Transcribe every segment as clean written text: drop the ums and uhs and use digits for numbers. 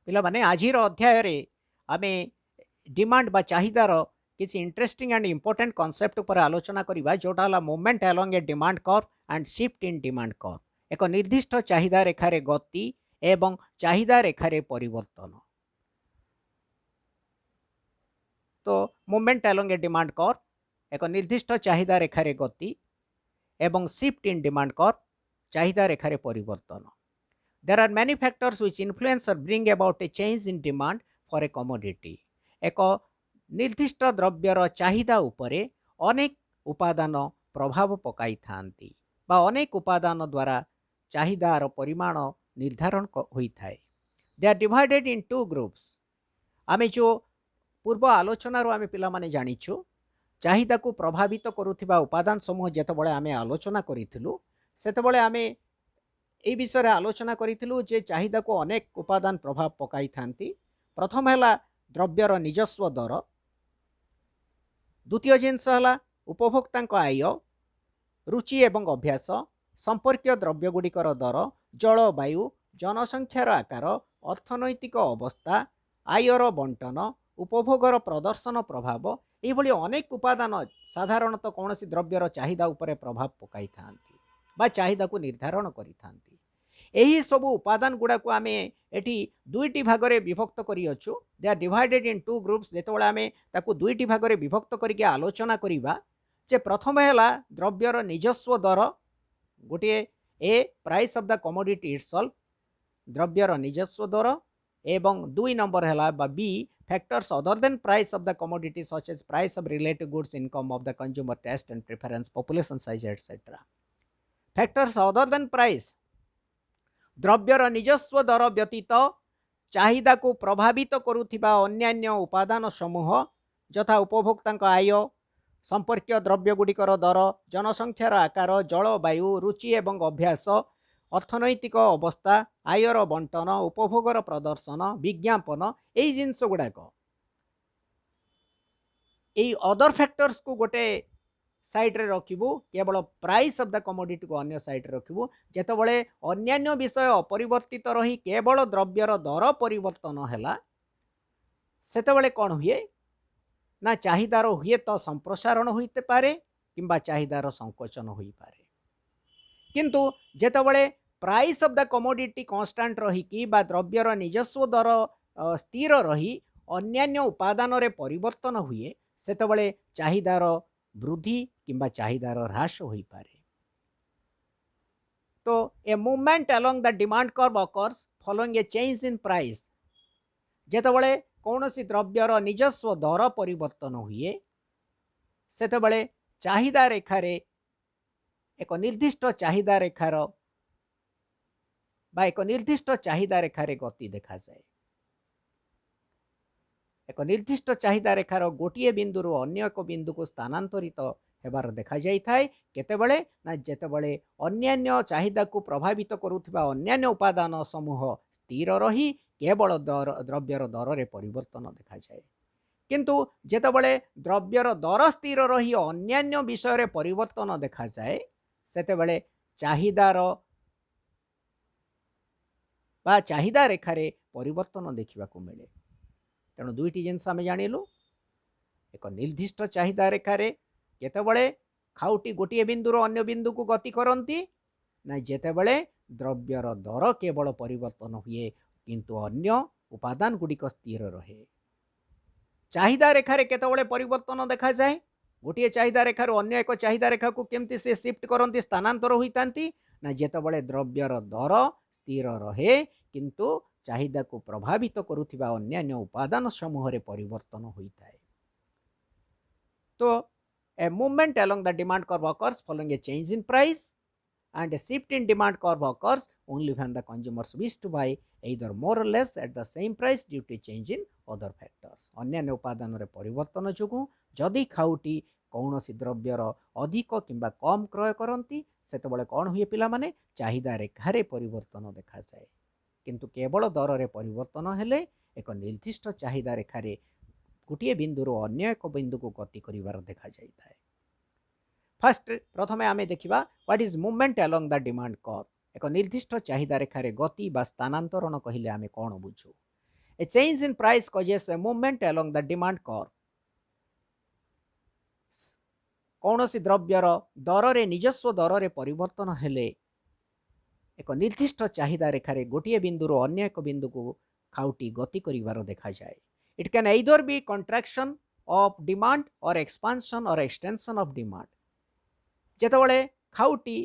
पिला माने आजिर अध्याय रे आमे डिमांड बा चाहिदार किसी इंटरेस्टिंग एंड इंपोर्टेंट कांसेप्ट पर आलोचना करिबा जोटा हला movement along A demand curve and shift in demand curve. एक निर्दिष्ट चाहिदा रेखा रे गति एवं चाहिदा रेखा रे परिवर्तन। तो मूवमेंट अलोंग ए डिमांड कर्व एक निर्दिष्ट चाहिदा रेखा रे गति एवं शिफ्ट इन डिमांड कर्व चाहिदा रेखा रे परिवर्तन। There are many factors which influence or bring about a change in demand for a commodity. एक निर्दिष्ट द्रव्यर चाहिदा उपरे अनेक उपादान प्रभाव पकाई थांती बा अनेक उपादान द्वारा चाहिदार परिमाण निर्धारण होई थाए। They are divided in two groups. आमे जो पूर्व आलोचना रो आमे पिला माने जानिछु चाहिदा को प्रभावित करुथिबा उपादान समूह जेतबळे आमे आलोचना करिथिलु सेतबळे आमे ए विषय रे आलोचना करिथिलु जे चाहिदा को अनेक उपादान प्रभाव पकाई थांती। प्रथम हैला द्रव्यर निजस्व दर, द्वितीय जिनस हैला उपभोक्तांक आय, रुचि एवं अभ्यास, संपर्कीय द्रव्य गुड़िकर दर, जलवायु, जनसंख्यार आकार, अर्थनैतिक अवस्था, आयर बंटन, उपभोगर प्रदर्शन प्रभाव एभली अनेक उपादान साधारणतः कौन द्रव्यर चाहिदा उपरे प्रभाव पकाई थांती बा चाहिदा को निर्धारण करि थांती। एही सबु उपादान गुड़ा को आमे एठी दुईटी भागरे विभक्त करी अछु। They are divided in two groups. जेतबळे आमे ताकू दुईटी भागरे विभक्त करिके आलोचना करिबा जे प्रथम हैला द्रव्यर निजस्व दर गोटे a price of the commodity itself द्रव्यर निजस्व दर एवं दुई नंबर हैला बा B factors other than price of the commodity such as price of relative goods income of the consumer taste and preference population size etcetera. Factors other than price द्रव्यर निजस्व दर व्यतीत चाहिदा को प्रभावित करुथिबा अन्यान्य उपादान समूह यथा उपभोक्तांक आय, संपर्कीय द्रव्य गुड़िकर दर, जनसंख्यार आकार, जलवायु, रुचि एवं अभ्यास, अर्थनैतिक अवस्था, आयर बंटन, उपभोगर प्रदर्शन, विज्ञापन एई जिनस गुड़ाक एई अदर फैक्टर्स को गोटे साइड रे रखिबु केवल प्राइस ऑफ द कमोडिटी को अन्य साइड रे रखिबु। जेतबळे अन्यान्य विषय अपरिवर्तित रही केवल द्रव्यर दर परिवर्तन हैला सेतबळे कोन हुए ना चाहिदार हुए तो संप्रसारण होइते पारे किंबा चाहिदार संकोचन होई पारे। किंतु जेतबळे price of the commodity constant रही कि बा द्रव्यर निजस्व दर स्थिर रही अन्यान्य उपादान रे परिवर्तन हुए सेतबळे चाहिदार वृद्धि किंबा चाहिदार ह्रास होई पारे। तो a movement along the demand curve occurs following a change in price. जेतबळे कौनसी द्रव्यर निजस्व दर परिवर्तन हुए सेतबळे चाहिदा रेखा रे एक निर्दिष्ट चाहिदा रेखार बा एक निर्दिष्ट चाहिदा रेखार गति देखा जाए। एक निर्दिष्ट चाहिदा रेखार गोटे बिंदु अन्य एक बिंदु को स्थानांतरित हेबार देखा जाई थाए केतेबळे ना जेतेबळे अन्यान्य चाहिदा को प्रभावित करुथिबा अन्यान्य उपादान समूह स्थिर रही केवल द्रव्यर दर रे परिवर्तन देखा जाए। किंतु जेतेबळे द्रव्यर दर स्थिर रही अन्यान्य विषय रे परिवर्तन देखा जाए सेतेबळे चाहिदार बा चाहिदा रेखारे परिवर्तन देखा मिले। तेणु दुईटी जिनस आम जाणिलु एक निर्दिष्ट चाहिदा रेखारे केतेबळे खाउटी गोटे बिंदु अन्य बिंदु को गति करती ना जेतेबळे द्रव्यर दर केवल परिवर्तन हुए किंतु अन्य उपादान गुड़िक स्थिर रहे। चाहिदा रेखारे केतेबळे परिवर्तन देखा जाए गोटे चाहिदा रेखार अन्य एक चाहिदा रेखा को केमती से शिफ्ट करती स्थानांतर होती ना जेतेबळे द्रव्यर दर स्थिर रहे किंतु चाहिदा को प्रभावित करुथिबा अन्यान्य उपादान समूह रे परिवर्तन होता है। तो a movement along the demand curve occurs following a change in price and a shift in demand curve occurs only when the consumers wish to buy either more or less at the same price due to change in other factors। अन्यान्य उपादान रे परिवर्तन जोगु जदि खाउटी कौनसी द्रव्यर अधिक किंबा कम क्रय करती सेतबळे कौन हुए पिला माने चाहिदा रेखारे परिवर्तन देखा जाए किंतु केवल दर रे परिवर्तन हेले एक निर्दिष्ट चाहिदा रेखारे गोटे बिंदु अन्य एक बिंदु को गति करिवार देखा जाई थाए। फर्स्ट प्रथमे आमे देखिबा what is movement along the demand curve. एक निर्दिष्ट चाहिदा रेखारे गति बा स्थानांतरण कहिले आमे कोन बुझू। A change in price causes a movement along the demand curve. କୌଣସି ଦ୍ରବ୍ୟର ଦରରେ ନିଜସ୍ୱ ଦରରେ ପରିବର୍ତ୍ତନ ହେଲେ ଏକ ନିର୍ଦ୍ଦିଷ୍ଟ ଚାହିଦା ରେଖାରେ ଗୋଟିଏ ବିନ୍ଦୁରୁ ଅନ୍ୟ ଏକ ବିନ୍ଦୁକୁ ଖାଉଟି ଗତି କରିବାର ଦେଖାଯାଏ. It can either be contraction of demand or expansion or extension of demand. ଯେତେବେଳେ ଖାଉଟି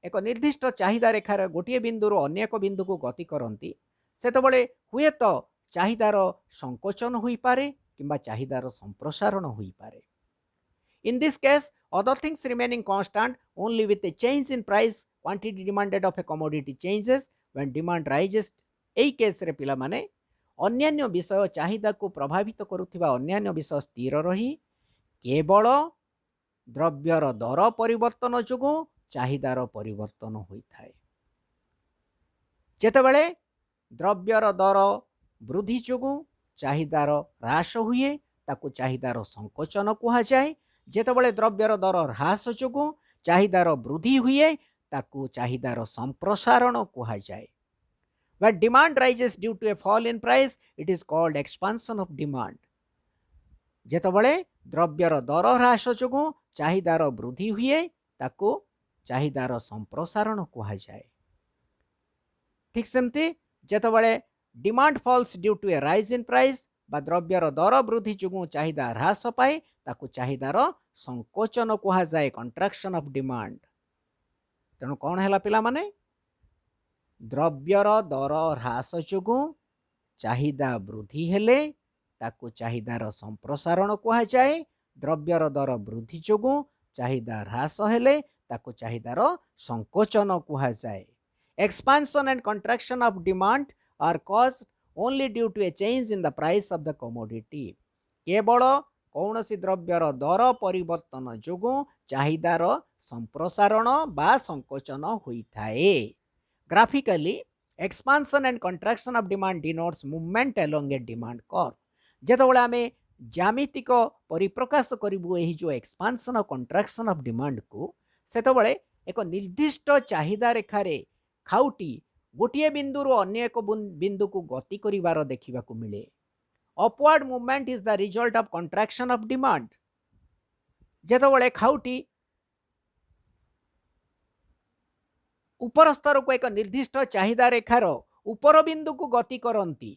ଏକ ନିର୍ଦ୍ଦିଷ୍ଟ ଚାହିଦା ରେଖାର ଗୋଟିଏ ବିନ୍ଦୁରୁ ଅନ୍ୟ ଏକ ବିନ୍ଦୁକୁ ଗତି କରନ୍ତି ସେତେବେଳେ ହୁଏତ ଚାହିଦାର ସଂକୋଚନ ହୋଇପାରେ କିମ୍ବା ଚାହିଦାର ସମ୍ପ୍ରସାରଣ ହୋଇପାରେ. In this case, other things remaining constant only with a change in price, quantity demanded of a commodity changes when demand rises. এই କେସ୍ରେ ପିଲାମାନେ ଅନ୍ୟାନ୍ୟ ବିଷୟ ଚାହିଦାକୁ ପ୍ରଭାବିତ କରୁଥିବା ଅନ୍ୟାନ୍ୟ ବିଷୟ ସ୍ଥିର ରହି କେବଳ ଦ୍ରବ୍ୟର ଦର ପରିବର୍ତ୍ତନ ଯୋଗୁଁ ଚାହିଦାର ପରିବର୍ତ୍ତନ ହୋଇଥାଏ. ଯେତେବେଳେ ଦ୍ରବ୍ୟର ଦର ବୃଦ୍ଧି ଯୋଗୁଁ ଚାହିଦାର ହ୍ରାସ ହୁଏ ତାକୁ ଚାହିଦାର ସଂକୋଚନ କୁହାଯାଏ. ଯେତେବେଳେ ଦ୍ରବ୍ୟର ଦର ହ୍ରାସ ଯୋଗୁଁ ଚାହିଦାର ବୃଦ୍ଧି ହୁଏ ତାକୁ ଚାହିଦାର ସମ୍ପ୍ରସାରଣ କୁହାଯାଏ. When demand rises due to a fall in price, it is called expansion of demand. ଯେତେବେଳେ ଦ୍ରବ୍ୟର ଦର ହ୍ରାସ ଯୋଗୁଁ ଚାହିଦାର ବୃଦ୍ଧି ହୁଏ ତାକୁ ଚାହିଦାର ସମ୍ପ୍ରସାରଣ କୁହାଯାଏ. ଠିକ୍ ସେମିତି ଯେତେବେଳେ demand falls due to a rise in price ବା ଦ୍ରବ୍ୟର ଦର ବୃଦ୍ଧି ଯୋଗୁଁ ଚାହିଦା ହ୍ରାସ ପାଏ ତାକୁ ଚାହିଦାର ସଂକୋଚନ କୁହାଯାଏ, କଣ୍ଟ୍ରାକ୍ସନ ଅଫ୍ ଡିମାଣ୍ଡ. ତେଣୁ କ'ଣ ହେଲା ପିଲାମାନେ? ଦ୍ରବ୍ୟର ଦର ହ୍ରାସ ଯୋଗୁଁ ଚାହିଦା ବୃଦ୍ଧି ହେଲେ ତାକୁ ଚାହିଦାର ସମ୍ପ୍ରସାରଣ କୁହାଯାଏ. ଦ୍ରବ୍ୟର ଦର ବୃଦ୍ଧି ଯୋଗୁଁ ଚାହିଦା ହ୍ରାସ ହେଲେ ତାକୁ ଚାହିଦାର ସଂକୋଚନ କୁହାଯାଏ. Expansion and contraction of demand are caused only due to a change in the price of the commodity. କେବଳ କୌଣସି ଦ୍ରବ୍ୟର ଦର ପରିବର୍ତ୍ତନ ଯୋଗୁଁ ଚାହିଦାର ସମ୍ପ୍ରସାରଣ ବା ସଂକୋଚନ ହୋଇଥାଏ. Graphically, expansion and contraction of demand denotes movement along a demand curve. ଯେତେବେଳେ ଆମେ ଜ୍ୟାମିତିକ ପରିପ୍ରକାଶ କରିବୁ ଏହି ଯେଉଁ ଏକ୍ସପାନ୍ସନ୍ ଆଉ କଣ୍ଟ୍ରାକ୍ସନ୍ ଅଫ୍ ଡିମାଣ୍ଡକୁ ସେତେବେଳେ ଏକ ନିର୍ଦ୍ଦିଷ୍ଟ ଚାହିଦା ରେଖାରେ ଖାଉଟି ଗୋଟିଏ ବିନ୍ଦୁରୁ ଅନ୍ୟ ଏକ ବିନ୍ଦୁକୁ ଗତି କରିବାର ଦେଖିବାକୁ ମିଳେ. Upward movement is the result of contraction of demand. ଯେତେବେଳେ ଖାଉଟି ଉପର ସ୍ତରକୁ ଏକ ନିର୍ଦ୍ଦିଷ୍ଟ ଚାହିଦା ରେଖାର ଉପର ବିନ୍ଦୁକୁ ଗତି କରନ୍ତି,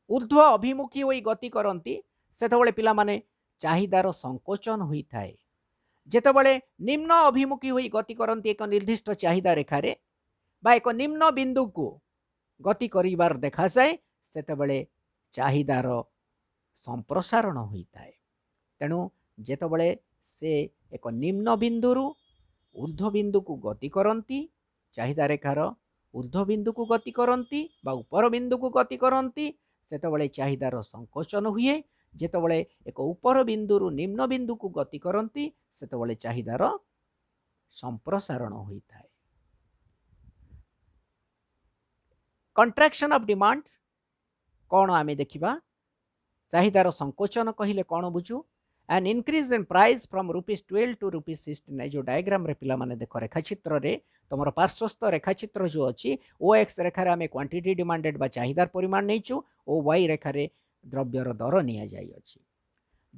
ଊର୍ଦ୍ଧ୍ୱ ଅଭିମୁଖୀ ହୋଇ ଗତି କରନ୍ତି ସେତେବେଳେ ପିଲାମାନେ ଚାହିଦାର ସଂକୋଚନ ହୋଇଥାଏ. ଯେତେବେଳେ ନିମ୍ନ ଅଭିମୁଖୀ ହୋଇ ଗତି କରନ୍ତି ଏକ ନିର୍ଦ୍ଦିଷ୍ଟ ଚାହିଦା ରେଖାରେ ବା ଏକ ନିମ୍ନ ବିନ୍ଦୁକୁ ଗତି କରିବାର ଦେଖାଯାଏ ସେତେବେଳେ ଚାହିଦାର ସମ୍ପ୍ରସାରଣ ହୋଇଥାଏ. ତେଣୁ ଯେତେବେଳେ ସେ ଏକ ନିମ୍ନ ବିନ୍ଦୁରୁ ଊର୍ଦ୍ଧ୍ୱ ବିନ୍ଦୁକୁ ଗତି କରନ୍ତି, ଚାହିଦା ରେଖାର ଊର୍ଦ୍ଧ୍ୱ ବିନ୍ଦୁକୁ ଗତି କରନ୍ତି ବା ଉପର ବିନ୍ଦୁକୁ ଗତି କରନ୍ତି ସେତେବେଳେ ଚାହିଦାର ସଂକୋଚନ ହୁଏ. ଯେତେବେଳେ ଏକ ଉପର ବିନ୍ଦୁରୁ ନିମ୍ନ ବିନ୍ଦୁକୁ ଗତି କରନ୍ତି ସେତେବେଳେ ଚାହିଦାର ସମ୍ପ୍ରସାରଣ ହୋଇଥାଏ. କଣ୍ଟ୍ରାକ୍ସନ୍ ଅଫ୍ ଡିମାଣ୍ଡ କ'ଣ ଆମେ ଦେଖିବା? ଚାହିଦାର ସଂକୋଚନ କହିଲେ କ'ଣ ବୁଝୁ? An increase in price from ₹12 to ₹16. जो डायग्राम रे पिला माने देखो रेखाचित्र रे तमर पार्श्वस्थ रेखाचित्र जो अछि OX रेखा रे आमे क्वांटिटी डिमांडेड बा चाहिदार परिमाण नैचु ओ Y रेखा रे द्रव्यर दर निया जाई अछि.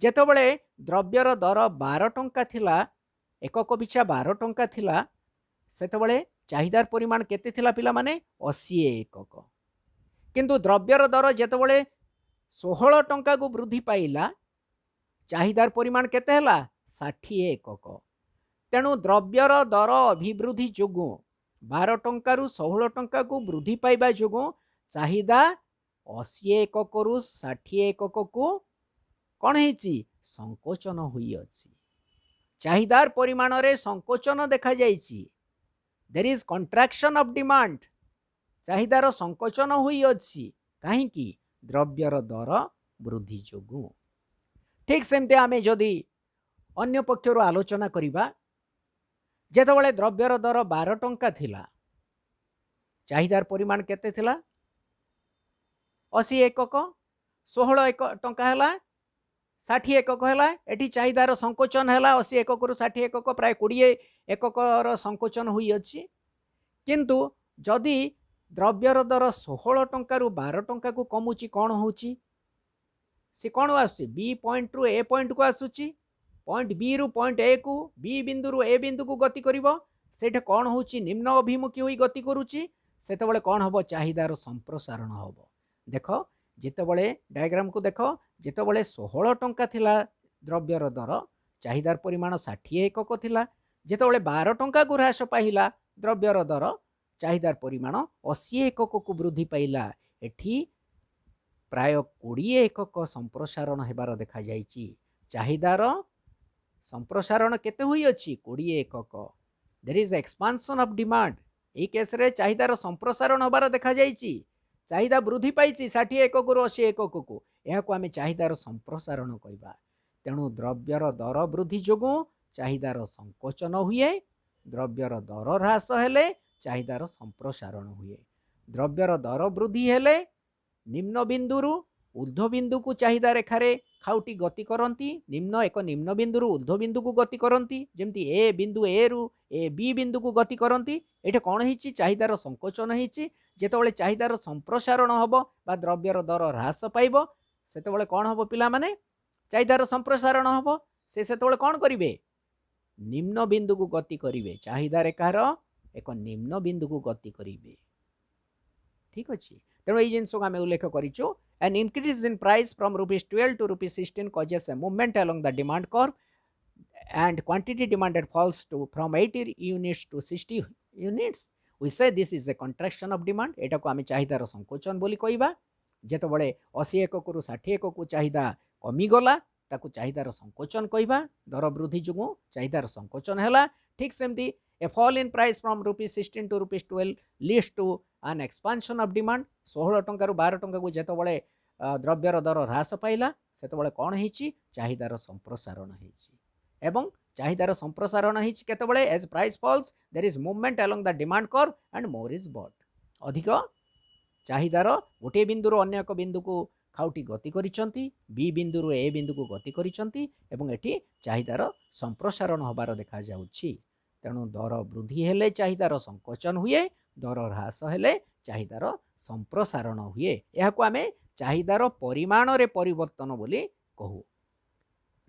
जेतबळे द्रव्यर दर 12 टंका थिला, एकक पिछा 12 टंका थिला सेतबळे चाहिदार परिमाण केते थिला पिला माने 80 एकक. किंतु द्रव्यर दर जेतबळे 16 टंका को वृद्धि पाइला चाहिदार परिमाण केते हला 60 एकक. तेणु द्रव्यर दर अभिवृद्धि जोगु 12 टंका रु 16 टंका को वृद्धि पाइबा जोगु चाहिदा 80 एकक रु 60 एकक को कौन है संकोचन हुई अछि. चाहिदार परिमाण रे संकोचन देखा जाइछि. There is contraction of demand. चाहिदार संकोचन हुई अछि काहे कि द्रव्यर दर वृद्धि जोगु. ठीक सेमते आमे जदि अन्य पक्षर आलोचना करिबा जेतबळे द्रव्यर दर 12 टंका थिला चाहिदार परिमाण केते थिला 80 एकक. 16 एक टंका हला 60 एकक हला. एठी चाहिदार संकोचन हला 80 एकक रु 60 एकक प्राय 20 एकक रो संकोचन हुई अछि. किंतु जदि द्रव्यर दर 16 टंका रु 12 टंका को कमुची कौन होची सी कौन आसुची बी पॉइंट रु ए पॉइंट को आसुची पॉइंट बी रु पॉइंट ए को बी बिंदु रु ए बिंदु को गति करिवो सेठे कौन होची निम्न अभिमुखी होई गति करूची सेतेबेले कौन हबो चाहिदार संप्रसारण हबो देखो जेतेबेले डायग्राम को देखो जेतेबेले 16 टंका थिला द्रव्यर दर चाहिदार परिमाण 60 एकक थिला जेतेबेले 12 टंका को ह्रास पाइला द्रव्यर दर चाहिदार परिमाण 80 एकक को वृद्धि पाइला एठी प्राय 20 एकक संप्रसारण हेबार देखा जाइछि चाहिदार संप्रसारण केते हुई अछि 20 एकक there is expansion of demand ए केस रे चाहिदार संप्रसारण होबार देखा जाइछि चाहिदा वृद्धि पाइछि 60 एकक रु 80 एकक को एहाको आमे चाहिदार संप्रसारण कहबा तेणु द्रव्यर दर वृद्धि जोगु चाहिदार संकोचन हुए द्रव्यर दर ह्रास हेले चाहिदार संप्रसारण हुए द्रव्यर दर वृद्धि हेले निम्न बिंदुरु ऊर्ध्व बिंदु को चाहिदा रेखारे खाउटी गति करती निम्न एक निम्न बिंदुरु ऊर्ध्व बिंदु को गति करती जमती ए बिंदु ए रु ए बी बिंदु को गति करती ये कौन होती चाहिदार संकोचन होती जेतेबेले चाहिदार संप्रसारण हम बा द्रव्यर दर ह्रास पाइब सेतेबेले कौन हम पिला माने चाहिदार संप्रसारण हम सेतेबेले कौन करिवे निम्न बिंदु को गति करिवे चाहिदा रेखार एक निम्न बिंदु को गति करिवे ठीक अच्छे तेणु ये जिन आम उल्लेख करूँ an increase in price from rupees 12 to rupees 16 causes a movement along the demand curve and quantity demanded falls to from 80 units to 60 units we say this is a contraction of demand एटा को आमे चाहिदार संकोचन बोली कहबा जेतेबेले 80 एकक रु 60 एकक को चाहिदा कमी गला ताकू चाहिदार संकोचन कहबा दर वृद्धि जुगु चाहिदार संकोचन हैला ठीक सेमती a fall in price from rupees 16 to rupees 12 leads to an expansion of demand 16 टंका रु 12 टंका को जेतेबेले द्रव्यर दर ह्रास पाइला सेतेबेले कौन होईची चाहिदार संप्रसारण होईची एवं चाहिदार संप्रसारण होईची केतेबेले as price falls there is movement along the demand curve and more is bought अधिक चाहिदार गोटे बिंदु अन्य एक बिंदु को खाउटी गति करिसंती बी बिंदु ए बिंदु को गति करिसंती एवं एठी चाहिदार संप्रसारण होबार देखा जाउची तेणु दर वृद्धि हेले चाहिदार संकोचन हुए दर ह्रास हेले चाहिदार संप्रसारण हुए यह को आमे चाहिदार परिमाण रे परिवर्तन बोली कहू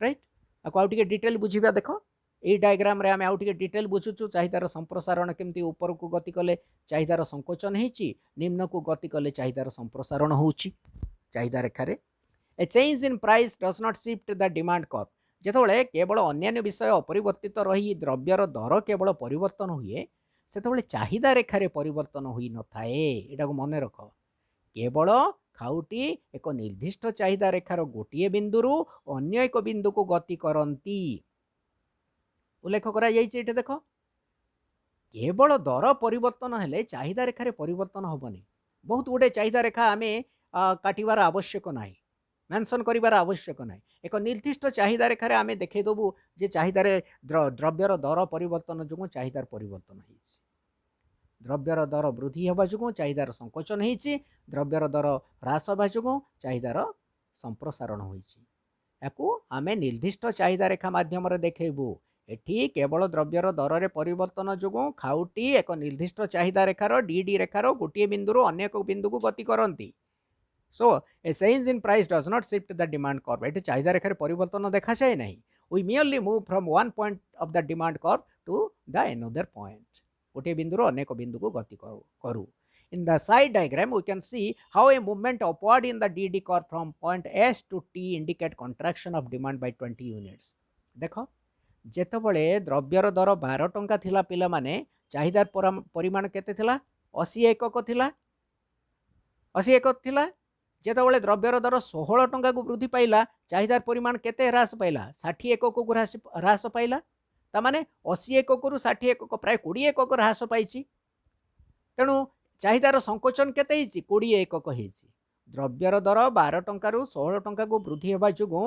राइट आउ टिके डिटेल बुझिबा देखो ए डायग्राम रे आमे आउ टिके डिटेल बुझुचु चाहिदार संप्रसारण केमती ऊपर को गति कले चाहिदार संकोचन हेची निम्न को गति कले चाहिदार संप्रसारण होउची चाहिदा रेखा रे a change in price does not shift the demand curve जेतेबेले केवल अन्य विषय अपरिवर्तित रही द्रव्यर दर केवल परिवर्तन हुए सेतेबेले चाहिदा रेखा रे परिवर्तन होई न थाए एटा को मन रख केवल खाउटी एक निर्दिष्ट चाहिदा रेखार गोटे बिंदु अन्य एक बिंदु को गति करती उल्लेख करा जाइए देख केवल दर परिवर्तन हेले चाहिदा रेखार परिवर्तन हेनी बहुत गुटे चाहिदा रेखा आम काटिबार आवश्यक ना मेंशन करिबार आवश्यक ना एक निर्दिष्ट चाहिदा रेखार आम देखदेबू जे चाहिदार द्रव्यर दर परिवर्तन जो चाहिदार परिवर्तन होइछि द्रव्यर दर वृद्धि होगा जो चाहिदार संकोचन होइछि द्रव्यर दर ह्रास होगा जो चाहिदार संप्रसारण होइछि आमे निर्दिष्ट चाहिदा रेखा माध्यम देखेबू एठी केवल द्रव्यर दर रे परिवर्तन जो खाउटी एक निर्दिष्ट चाहिदा रेखार डी रेखार गोटे बिंदु अन्य एक बिंदु को गति करती so a change in price does not shift the demand curve एठी चाहिदा रेखार परिवर्तन देखा जाए नहीं we merely move from one point of the demand curve to the another point गोटे बिंदु अनेक बिंदु को गति करू in the side diagram we can see how a movement upward in the dd curve from point S to T indicate contraction of demand by 20 units देखो जेतबले द्रव्यर दर 12 टंका थिला पिला माने चाहिदार परिमाण केते थिला 80 एकक थिला 80 एकक थिला जेतबले द्रव्यर दर 16 टंका को वृद्धि पाइला चाहिदार परिमाण केते ह्रास पाइला 60 एकक को ह्रास पाइला तामाने 80 एकक रु 60 एकक प्राय 20 एकक ह्रास पाइछि तेणु चाहिदार संकोचन केते हिची 20 एकक हिची द्रव्यर दर 12 टंका रु 16 टंका को वृद्धि हेबा जुगु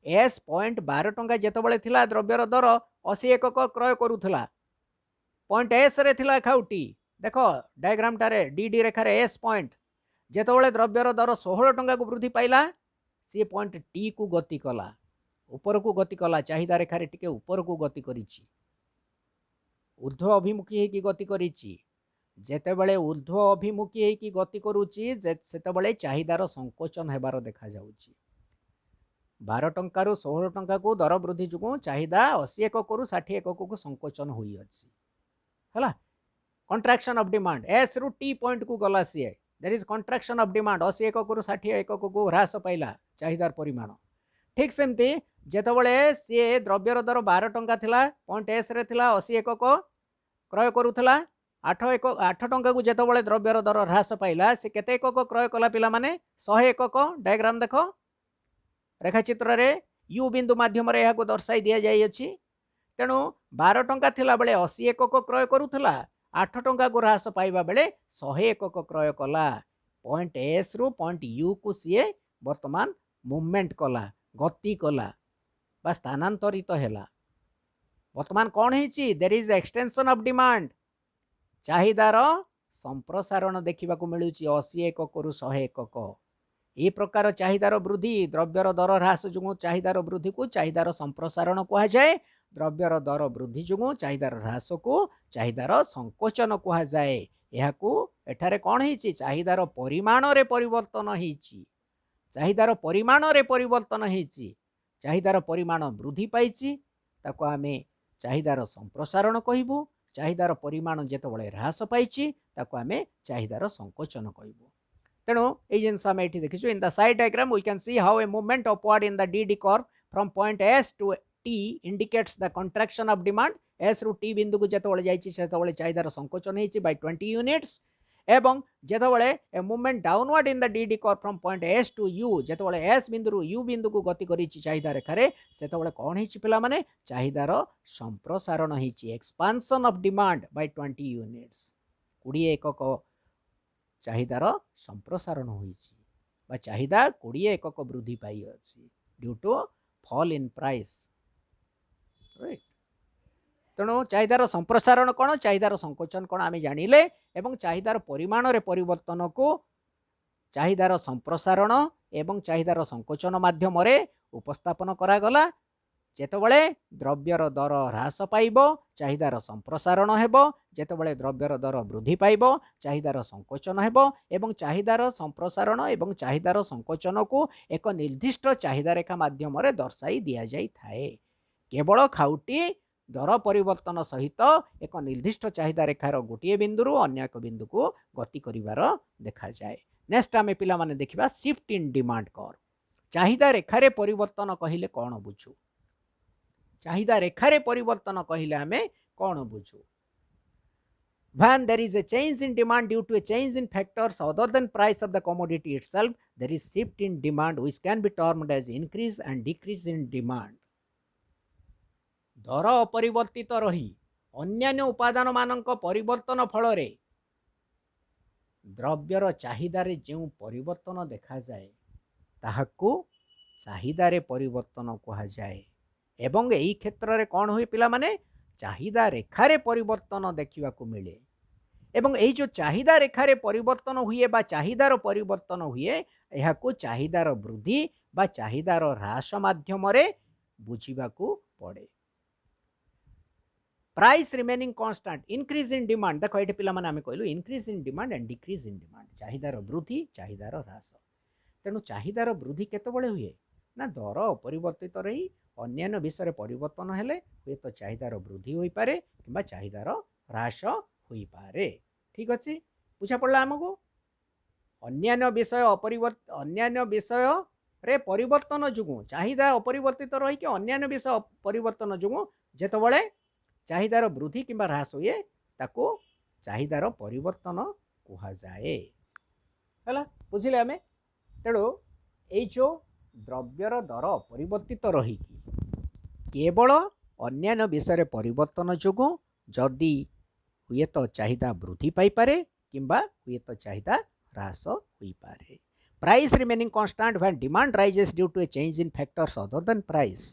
एस पॉइंट 12 टंका जेतबले थिला द्रव्यर दर 80 एकक क्रय करूथला पॉइंट एस रे थिला खाउटी देखो डायग्राम टारे डी रेखा रे एस पॉइंट जेतबले द्रव्यर दर 16 टंका को वृद्धि पाइला सी पॉइंट टी को गति कला ऊपर को गति कला चाहिदा रेखा टिके ऊपर को गति करिछि ऊर्ध्व अभिमुखी है कि गति करिछि ଯେତେବେଳେ ଊର୍ଧ୍ୱ ଅଭିମୁଖୀ ହେଇକି ଗତି କରୁଛି ସେତେବେଳେ ଚାହିଦାର ସଂକୋଚନ ହେବାର ଦେଖାଯାଉଛି। 12 ଟଙ୍କାରୁ 16 ଟଙ୍କାକୁ ଦର ବୃଦ୍ଧି ଯୋଗୁଁ ଚାହିଦା 80 ଏକକରୁ 60 ଏକକକୁ ସଂକୋଚନ ହୋଇଅଛି ହେଲା। କଣ୍ଟ୍ରାକ୍ସନ ଅଫ ଡିମାଣ୍ଡ ଏସ୍ ରୁ ଟି पॉइंट को गला सीए there is contraction of demand 80 एककରୁ 60 एककକୁ ହ୍ରାସ ପାଇଲା ଚାହିଦାର ପରିମାଣ। ଠିକ୍ ସେମିତି ଯେତେବେଳେ ସିଏ ଦ୍ରବ୍ୟର ଦର 12 ଟଙ୍କା ଥିଲା ପଏଣ୍ଟ ଏସ୍ ରେ ଥିଲା 80 ଏକକ କ୍ରୟ କରୁଥିଲା 8 ଟଙ୍କାକୁ ଯେତେବେଳେ ଦ୍ରବ୍ୟର ଦର ହ୍ରାସ ପାଇଲା ସେ କେତେ ଏକକ କ୍ରୟ କଲା ପିଲାମାନେ 100 ଏକକ। ଡାୟଗ୍ରାମ ଦେଖ ରେଖାଚିତ୍ରରେ ୟୁ ବିନ୍ଦୁ ମାଧ୍ୟମରେ ଏହାକୁ ଦର୍ଶାଇ ଦିଆଯାଇଅଛି। ତେଣୁ 12 ଟଙ୍କା ଥିଲା ବେଳେ 80 ଏକକ କ୍ରୟ କରୁଥିଲା 8 ଟଙ୍କା को ह्रास पाइबा बेले 100 एकक क्रय कला। पॉइंट एस रु पॉइंट यू को सीए वर्तमान मूवमेंट कला गति कला बा स्थानांतरित हैला। वर्तमान कौन है there is extension of demand चाहिदार संप्रसारण देखा मिलूँ 80 एकक रु 100 एकक। ये प्रकार चाहिदार वृद्धि द्रव्यर दर ह्रास जो चाहिदार वृद्धि को चाहिदार संप्रसारण कह जाए। द्रव्यर दर वृद्धि जो चाहिदार ह्रास को चाहिदार संकोचन कह जाए। एठारे कौन है चाहिदार परिमाण रे परिवर्तन होइछि चाहिदार परिमाण रे परिवर्तन होइछि चाहिदार परिमाण वृद्धि पाइछि ताको आमे चाहिदार संप्रसारण कहबू। चाहिदार परिमाण जेतबळे ह्रास पाइछि ताको आमे चाहिदार संकोचन कहबू। तेणु ये जिनस आम ये देखीचु in the side diagram we can see how a movement upward in the D curve from point S to T indicates the contraction of demand. S रु टी बिंदु को जेतबळे जाईछि सेतबळे चाहिदार संकोचन होइछि बाय 20 यूनिट्स एवं जेतबळे a movement downward in the D curve from point S to U जेतबळे S बिंदु रु you बिंदु को गति करिछि चाहिदा रेखारे सेतबळे कोन होइछि पिला माने चाहिदार संप्रसारण होइछि expansion of demand by 20 units 20 एकक चाहिदार संप्रसारण होइछि चाहिदा 20 एकक वृद्धि पाई अछि due to fall in price right. तेणु चाहिदार संप्रसारण कौन चाहिदार संकोचन कौन आम जानिले एवं चाहिदार परिमाण रे परिवर्तन को चाहिदार संप्रसारण एवं चाहिदार संकोचन माध्यम रे उपस्थापन करागला। जेतबळे द्रव्यर दर ह्रास पाइब चाहिदार संप्रसारण हेबो जेतबळे द्रव्यर दर वृद्धि पाइब चाहिदार संकोचन हेबो एवं चाहिदार संप्रसारण एवं चाहिदार संकोचन को एक निर्दिष्ट चाहिदा रेखा माध्यम रे दर्शाई दिया जाई थाए। केवल खाउटी दर परिवर्तन सहित एक निर्दिष्ट चाहिदा रेखार गोटे बिंदु अन्य एक बिंदु को गति करिवार देखा जाए। नेक्स्ट आमे पिला माने देखिबा शिफ्ट इन डिमांड कर्व। चाहिदा रेखारे परिवर्तन कहिले कोन बुझू चाहिदा रेखारे परिवर्तन कहिले आमे कोन बुझू। When there is a change in demand due to a change in factors other than price of the commodity itself, there is shift in demand which can be termed as increase and decrease in demand. दर अपरिवर्तित रही अन्यान्य उपादान मानक परिवर्तन फल रे द्रव्यर चाहिदारे जो परिवर्तन देखा जाए ताहाकू चाहिदारे परिवर्तन कहा जाए। एवं यही क्षेत्र में कौन हुए पिला माने चाहिदा रेखारे परिवर्तन देखा मिले एवं यही जो चाहिदा रेखारे परिवर्तन हुए बा चाहिदार परिवर्तन हुए यह चाहिदार वृद्धि बा चाहिदार ह्रास माध्यम रे बुझिबाकू पड़े। Price remaining constant increase in demand देखो ये पिला माने आमे कहलु increase in demand and decrease in demand चाहिदार वृद्धि चाहिदार ह्रास। तेणु चाहिदार वृद्धि केतबळे हुए ना दर अपरिवर्तित रही अन्यान्य विषय परिवर्तन हेले हुए तो चाहिदार वृद्धि होई पारे किंबा चाहिदार ह्रास होई पारे। ठीक अच्छे बुझा पड़ला आमको अन्यान्य विषय रे परिवर्तन जुगु चाहिदा अपरिवर्तित रही कि अन्यान्य विषय परिवर्तन जुगु जेतबळे चाहिदार वृद्धि किंबा ह्रास हुए ताको चाहिदार परिवर्तन कहा जाए है बुझिले आमे। तेणु ये जो द्रव्यर दर परिवर्तित रही केवल अन्यान्य विषय परिवर्तन जोगु जदि हुए तो चाहिदा वृद्धि पाई पारे किंबा हुए तो चाहिदा ह्रास होई पारे। Price remaining constant when demand rises due to a change in factors other than price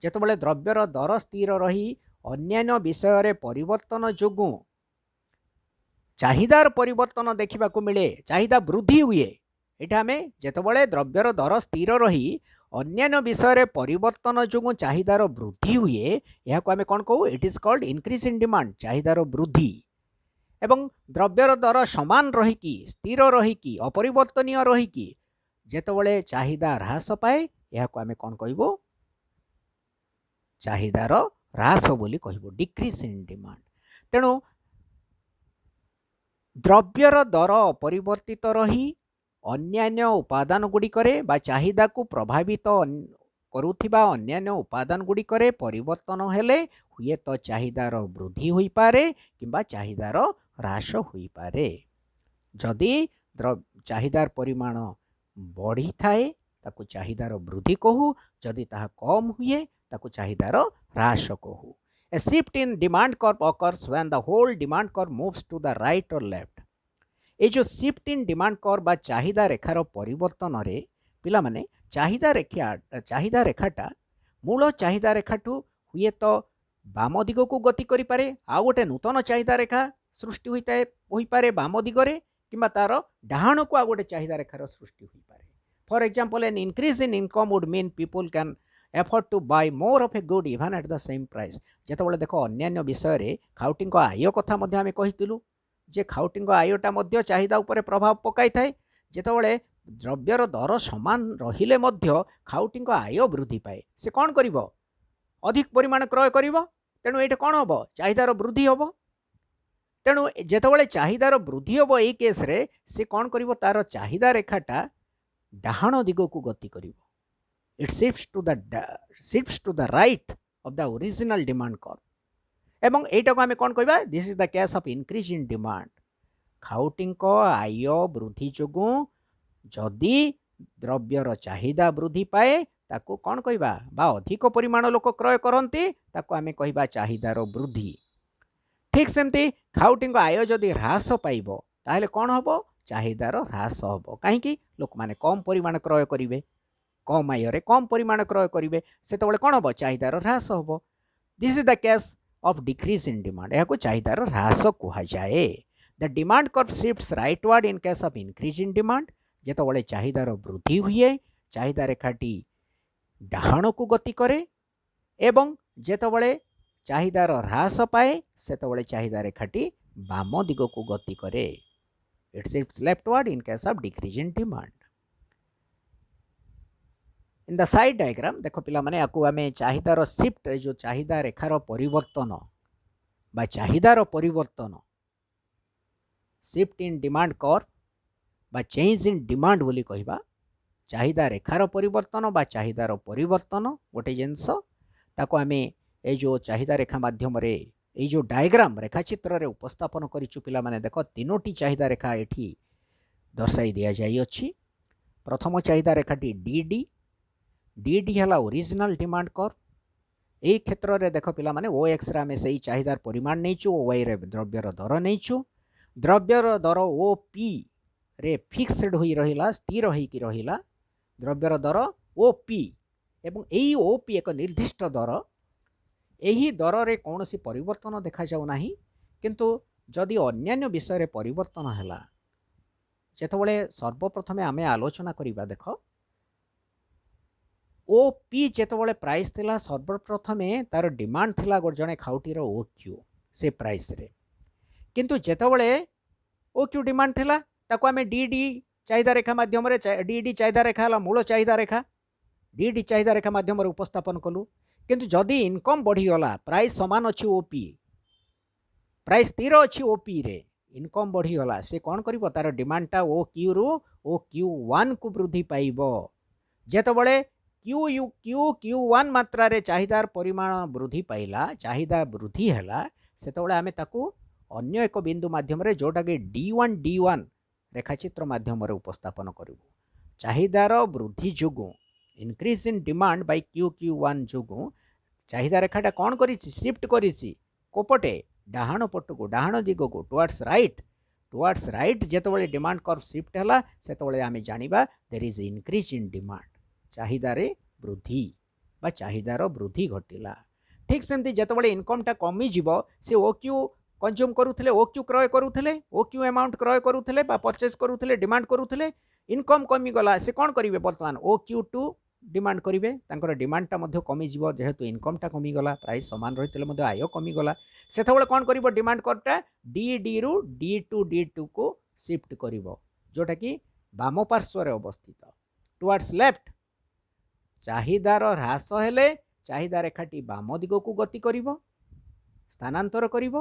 जेतबळे द्रव्यर दर स्थिर रही अन्यान्य विषय परिवर्तन जोगु चाहिदार परिवर्तन देखा मिले चाहिदा वृद्धि हुए एटा हमें जेतबळे द्रव्यर दर स्थिर रही अन्यान्य विषय परिवर्तन जोगु चाहिदार वृद्धि हुए यह आम कौन कहू it is called increase in demand चाहिदार वृद्धि ଏବଂ ଦ୍ରବ୍ୟର ଦର ସମାନ ରହିକି ସ୍ଥିର ରହିକି ଅପରିବର୍ତ୍ତନୀୟ ରହିକି ଯେତେବେଳେ ଚାହିଦା ହ୍ରାସ ପାଏ ଏହାକୁ ଆମେ କ'ଣ କହିବୁ? ଚାହିଦାର ହ୍ରାସ ବୋଲି କହିବୁ, ଡିକ୍ରିଜ୍ ଇନ୍ ଡିମାଣ୍ଡ। ତେଣୁ ଦ୍ରବ୍ୟର ଦର ଅପରିବର୍ତ୍ତିତ ରହି ଅନ୍ୟାନ୍ୟ ଉପାଦାନ ଗୁଡ଼ିକରେ ବା ଚାହିଦାକୁ ପ୍ରଭାବିତ କରୁଥିବା ଅନ୍ୟାନ୍ୟ ଉପାଦାନ ଗୁଡ଼ିକରେ ପରିବର୍ତ୍ତନ ହେଲେ ହୁଏତ ଚାହିଦାର ବୃଦ୍ଧି ହୋଇପାରେ କିମ୍ବା ଚାହିଦାର ହ୍ରାସ ହୋଇପାରେ। ଯଦି ଚାହିଦାର ପରିମାଣ ବଢ଼ିଥାଏ ତାକୁ ଚାହିଦାର ବୃଦ୍ଧି କହୁ, ଯଦି ତାହା କମ୍ ହୁଏ ତାକୁ ଚାହିଦାର ହ୍ରାସ କହୁ। A shift in demand curve occurs when the whole demand curve moves to the right or left। এই जो shift in demand curve বা ଚାହିଦା ରେଖାର ପରିବର୍ତ୍ତନରେ ପିଲାମାନେ ଚାହିଦା ରେଖାଟା ମୂଳ ଚାହିଦା ରେଖାଠୁ ହୁଏତ ବାମ ଦିଗକୁ ଗତି କରିପାରେ, ଆଉ ଗୋଟେ ନୂତନ ଚାହିଦା ରେଖା ସୃଷ୍ଟି ହୋଇପାରେ ବାମ ଦିଗରେ, କିମ୍ବା ତାର ଡାହାଣକୁ ଆଉ ଗୋଟେ ଚାହିଦା ରେଖାର ସୃଷ୍ଟି ହୋଇପାରେ। ଫର example, an increase in income would mean people can afford to buy more of a good even at the same price। ଯେତେବେଳେ ଦେଖ ଅନ୍ୟାନ୍ୟ ବିଷୟରେ ଖାଉଟିଙ୍କ ଆୟ କଥା ମଧ୍ୟ ଆମେ କହିଥିଲୁ ଯେ ଖାଉଟିଙ୍କ ଆୟଟା ମଧ୍ୟ ଚାହିଦା ଉପରେ ପ୍ରଭାବ ପକାଇଥାଏ। ଯେତେବେଳେ ଦ୍ରବ୍ୟର ଦର ସମାନ ରହିଲେ ମଧ୍ୟ ଖାଉଟିଙ୍କ ଆୟ ବୃଦ୍ଧି ପାଏ, ସେ କ'ଣ କରିବ? ଅଧିକ ପରିମାଣ କ୍ରୟ କରିବ। ତେଣୁ ଏଇଟା କ'ଣ ହେବ? ଚାହିଦାର ବୃଦ୍ଧି ହେବ। ତେଣୁ ଯେତେବେଳେ ଚାହିଦାର ବୃଦ୍ଧି ହେବ ଏଇ କେସ୍ରେ ସେ କ'ଣ କରିବ? ତାର ଚାହିଦା ରେଖାଟା ଡାହାଣ ଦିଗକୁ ଗତି କରିବ। It shifts to the right of the original demand curve। ଏବଂ ଏଇଟାକୁ ଆମେ କ'ଣ କହିବା? This is the case of increase in demand। ଖାଉଟିଙ୍କ ଆୟ ବୃଦ୍ଧି ଯୋଗୁଁ ଯଦି ଦ୍ରବ୍ୟର ଚାହିଦା ବୃଦ୍ଧି ପାଏ ତାକୁ କ'ଣ କହିବା? ବା ଅଧିକ ପରିମାଣ ଲୋକ କ୍ରୟ କରନ୍ତି ତାକୁ ଆମେ କହିବା ଚାହିଦାର ବୃଦ୍ଧି। ଠିକ୍ ସେମିତି ଖାଉଟିଙ୍କ ଆୟ ଯଦି ହ୍ରାସ ପାଇବ ତାହେଲେ କ'ଣ ହେବ? ଚାହିଦାର ହ୍ରାସ ହେବ। କାହିଁକି? ଲୋକମାନେ କମ୍ ପରିମାଣ କ୍ରୟ କରିବେ, କମ୍ ଆୟରେ କମ୍ ପରିମାଣ କ୍ରୟ କରିବେ, ସେତେବେଳେ କ'ଣ ହେବ? ଚାହିଦାର ହ୍ରାସ ହେବ। This is the case of decrease in demand. ଏହାକୁ ଚାହିଦାର ହ୍ରାସ କୁହାଯାଏ। The demand curve shifts rightward in case of increase in demand. ଯେତେବେଳେ ଚାହିଦାର ବୃଦ୍ଧି ହୁଏ ଚାହିଦା ରେଖାଟି ଡାହାଣକୁ ଗତି କରେ, ଏବଂ ଯେତେବେଳେ ଚାହିଦାର ହ୍ରାସ ପାଏ ସେତେବେଳେ ଚାହିଦା ରେଖାଟି ବାମ ଦିଗକୁ ଗତି କରେ। It shifts leftward in case of decrease in demand। In the side diagram ଦେଖ ପିଲାମାନେ, ଆକୁ ଆମେ ଚାହିଦାର ଶିଫ୍ଟ, जो ଚାହିଦା ରେଖାର ପରିବର୍ତ୍ତନ ବା ଚାହିଦାର ପରିବର୍ତ୍ତନ, ଶିଫ୍ଟ ଇନ୍ ଡିମାଣ୍ଡ କର୍ଭ ବା ଚେଞ୍ଜ ଇନ୍ ଡିମାଣ୍ଡ ବୋଲି କହିବା। ଚାହିଦା ରେଖାର ପରିବର୍ତ୍ତନ ବା ଚାହିଦାର ପରିବର୍ତ୍ତନ ଗୋଟେ ଜିନିଷ, ତାକୁ ଆମେ ଏଇ जो ଚାହିଦା ରେଖା ମାଧ୍ୟମରେ ଏଇ जो ଡାଇଗ୍ରାମ ରେଖାଚିତ୍ରରେ ଉପସ୍ଥାପନ କରିଛୁ ପିଲାମାନେ। ଦେଖ ତିନୋଟି ଚାହିଦା ରେଖା ଏଠି ଦର୍ଶାଇ ଦିଆଯାଇଅଛି। ପ୍ରଥମ ଚାହିଦା ରେଖାଟି ଡିଡି। ଡିଡି ହେଲା ଓରିଜିନାଲ ଡିମାଣ୍ଡ କର୍ଭ। এই ক্ষেত্রে দেখ পিলামানে ও এক্স রে আমি সেই চাহিদার পরিমাণ নেইছু, ও ওয়াই রে দ্রব্যর দর নেইছু। দ্রব্যর দর ও পি রে ফিক্সড হই রহিলা, স্থির হইকি রহিলা দ্রব্যর দর ও পি, এবং এই ও পি এক নির্দিষ্ট দর। ଏହି ଦରରେ କୌଣସି ପରିବର୍ତ୍ତନ ଦେଖାଯାଉ ନାହିଁ। କିନ୍ତୁ ଯଦି ଅନ୍ୟାନ୍ୟ ବିଷୟରେ ପରିବର୍ତ୍ତନ ହେଲା, ଯେତେବେଳେ ସର୍ବପ୍ରଥମେ ଆମେ ଆଲୋଚନା କରିବା, ଦେଖ ଓ ପି ଯେତେବେଳେ ପ୍ରାଇସ୍ ଥିଲା ସର୍ବପ୍ରଥମେ ତାର ଡିମାଣ୍ଡ ଥିଲା ଜଣେ ଖାଉଟିର ଓ କ୍ୟୁ ସେ ପ୍ରାଇସ୍ରେ। କିନ୍ତୁ ଯେତେବେଳେ ଓ କ୍ୟୁ ଡିମାଣ୍ଡ ଥିଲା ତାକୁ ଆମେ ଡିଡି ଚାହିଦା ରେଖା ମାଧ୍ୟମରେ, ଡିଡି ଚାହିଦା ରେଖା ହେଲା ମୂଳ ଚାହିଦା ରେଖା, ଡିଡି ଚାହିଦା ରେଖା ମାଧ୍ୟମରେ ଉପସ୍ଥାପନ କଲୁ। କିନ୍ତୁ ଯଦି ଇନକମ୍ ବଢ଼ିଗଲା, ପ୍ରାଇସ୍ ସମାନ ଅଛି ଓ ପି, ପ୍ରାଇସ୍ ସ୍ଥିର ଅଛି ଓ ପିରେ, ଇନକମ୍ ବଢ଼ିଗଲା, ସେ କ'ଣ କରିବ? ତାର ଡିମାଣ୍ଡଟା ଓ କ୍ୟୁରୁ ଓ କ୍ୟୁ ୱାନ୍କୁ ବୃଦ୍ଧି ପାଇବ। ଯେତେବେଳେ କ୍ୟୁ ୱାନ୍ ମାତ୍ରାରେ ଚାହିଦାର ପରିମାଣ ବୃଦ୍ଧି ପାଇଲା, ଚାହିଦା ବୃଦ୍ଧି ହେଲା, ସେତେବେଳେ ଆମେ ତାକୁ ଅନ୍ୟ ଏକ ବିନ୍ଦୁ ମାଧ୍ୟମରେ ଯେଉଁଟାକି D1 ରେଖାଚିତ୍ର ମାଧ୍ୟମରେ ଉପସ୍ଥାପନ କରିବୁ। ଚାହିଦାର ବୃଦ୍ଧି ଯୋଗୁଁ, increase in demand Bai Q1 ଯୋଗୁଁ ଚାହିଦା ରେଖାଟା କ'ଣ କରିଛି? ସିଫ୍ଟ କରିଛି କୋପଟେ? ଡାହାଣ ପଟକୁ, ଡାହାଣ ଦିଗକୁ, ଟୁୱାର୍ଡସ୍ ରାଇଟ୍। ଯେତେବେଳେ ଡିମାଣ୍ଡ କର୍ଭ ସିଫ୍ଟ ହେଲା ସେତେବେଳେ ଆମେ ଜାଣିବା there is increase in demand, ଚାହିଦାରେ ବୃଦ୍ଧି ବା ଚାହିଦାର ବୃଦ୍ଧି ଘଟିଲା। ଠିକ୍ ସେମିତି ଯେତେବେଳେ ଇନକମ୍ଟା କମିଯିବ, ସେ ଓ କ୍ୟୁ କନଜ୍ୟୁମ୍ କରୁଥିଲେ, ଓ କ୍ୟୁ କ୍ରୟ କରୁଥିଲେ, ଓ କ୍ୟୁ ଆମାଉଣ୍ଟ କ୍ରୟ କରୁଥିଲେ ବା ପରଚେସ୍ କରୁଥିଲେ, ଡିମାଣ୍ଡ କରୁଥିଲେ, ଇନକମ୍ କମିଗଲା, ସେ କ'ଣ କରିବେ? ବର୍ତ୍ତମାନ ଓ କ୍ୟୁ ଟୁ डिमांड करेंगे तांकर डिमांडटा मध्य कमिଯିବ जेहेतु इनकमटा कमिगला प्राइस समान रही मध्य आय कमिगला सेतबेले कौन कर डिमांड कर्वटा डी रु D2 को शिफ्ट कर जोटा कि बाम पार्श्वर अवस्थित टुवर्ड्स लेफ्ट चाहिदार ह्रास हेले चाहिदा रेखाटी बाम दिग को गति कर स्थानांतर करिवो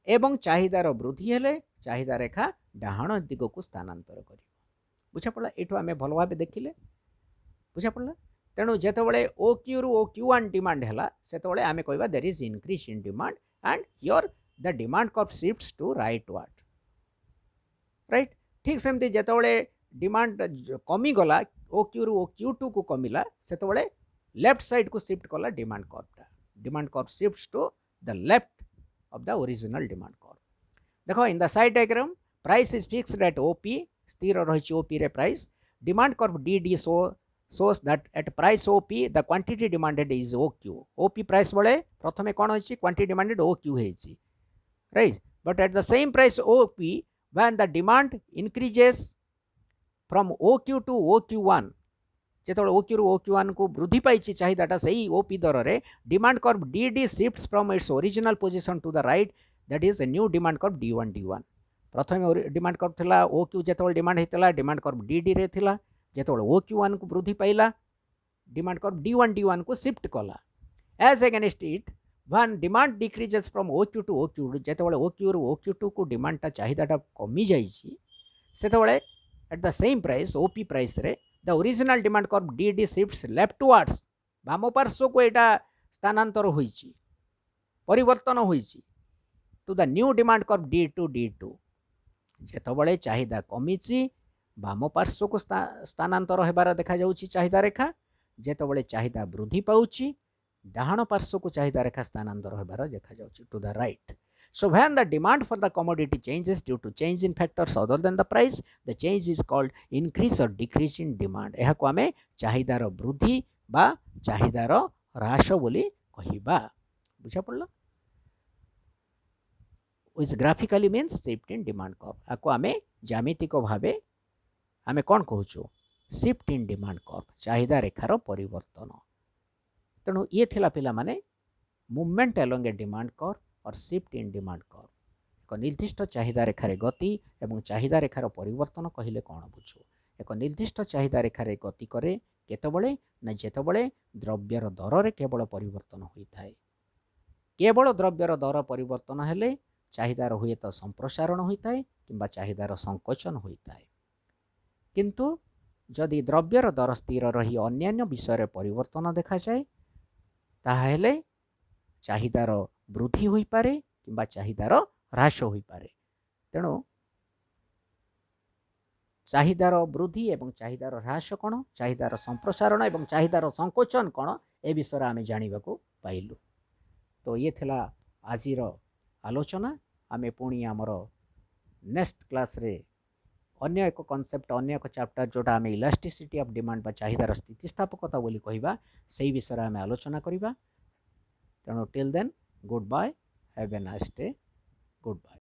एवं चाहिदार वृद्धि हेले चाहिदा रेखा डाहाण दिग को स्थानांतर कर बुझा पड़ा एठू आम भल भाव देखिले बुझा पड़ा तेणु जितेबाला ओ क्यू रु ओ Q1 डिमांड है से आम कह there is increase in demand and here the demand curve shifts to rightward right ठीक सेमती जितेबाला डिमांड कमिगला ओ क्यू रु ओ Q2 को कमिला से लेफ्ट साइड को शिफ्ट कला demand curve shifts to the left of the original demand curve देखो in the side diagram price is fixed at OP स्थिर रही OP रे price demand curve DD shows that at price OP the quantity demanded is OQ OP price बड़े प्रथमे कौन होची quantity demanded OQ है right but at the same price OP when the demand increases from OQ to OQ1 जेतबेले OQ रु OQ1 को वृद्धि पाइछि चाहिदाटा सही OP दर रे demand curve DD shifts from its original position to the right that is a new demand curve D1 प्रथमे demand curve थिला OQ जेतबेले demand हेतला demand curve DD रे थिला जेतबेले OQ1 को वृद्धि पाइला डिमांड कर्व D1 को शिफ्ट कला as against it when demand decreases from OQ to OQ जेतबेले OQ रु OQ2 को डिमांडटा चाहिदाटा कमी जाइछि सेतबेले at the same price OP price रे the original demand curve DD shifts left towards वाम पार्श्व को एटा स्थानांतर होइछि परिवर्तन होइछि to the new demand curve D2 जेतबेले चाहिदा कमिछि वाम पार्श्व को स्थानांतर होबार देखा जाउछि चाहिदा रेखा जेतबेले चाहिदा वृद्धि पाउछि डाहाण पार्श्व को चाहिदा रेखा स्थानांतर होबार देखा जाउछि to the right so when the demand for the commodity changes due to change in factors other than the price the change is called increase or decrease in demand एहा को आमे चाहिदार वृद्धि बा चाहिदार ह्रास बोली कहिबा बुझा पड़ला which graphically means shift in demand curve आको आमे ज्यामितिक भावे आमे कौन कहूँ शिफ्ट इन डिमांड कर्व चाहिदा रेखार परिवर्तन तेणु ये थिला पिला माने movement along A demand curve और शिफ्ट इन डिमांड कर्व एक निर्दिष्ट चाहिदा रेखार गति एवं चाहिदा रेखार परिवर्तन कहले कौन बुझू एक निर्दिष्ट चाहिदा रेखार गति करे केतबेले ना जेतबेले द्रव्यर दर रे केवल परिवर्तन होता है केवल द्रव्यर दर परिवर्तन हेले चाहिदार हुए तो संप्रसारण होता है किंबा चाहिदार संकोचन होता है किंतु जदि द्रव्यर दर स्थिर रही अन्यान्य विषय परिवर्तन देखा जाए ताहेले चाहिदार वृद्धि होई पारे किंबा चाहिदार ह्रास होई पारे तेणु चाहिदार वृद्धि एवं चाहिदार ह्रास कौन चाहिदार संप्रसारण एवं चाहिदार संकोचन कौन ए विषय आमे जानिबा को पाइलु तो ये थिला आजिर आलोचना आमे पुणी आमर नेक्स्ट क्लास रे अन्य एक कॉन्सेप्ट अन्य एक चैप्टर जोटा आम इलास्टिसिटी ऑफ डिमांड बा चाहिदार स्थितिस्थापकता बोली कहबा सेही विषय आम आलोचना करिबा तेणु till then goodbye have a nice day good bye.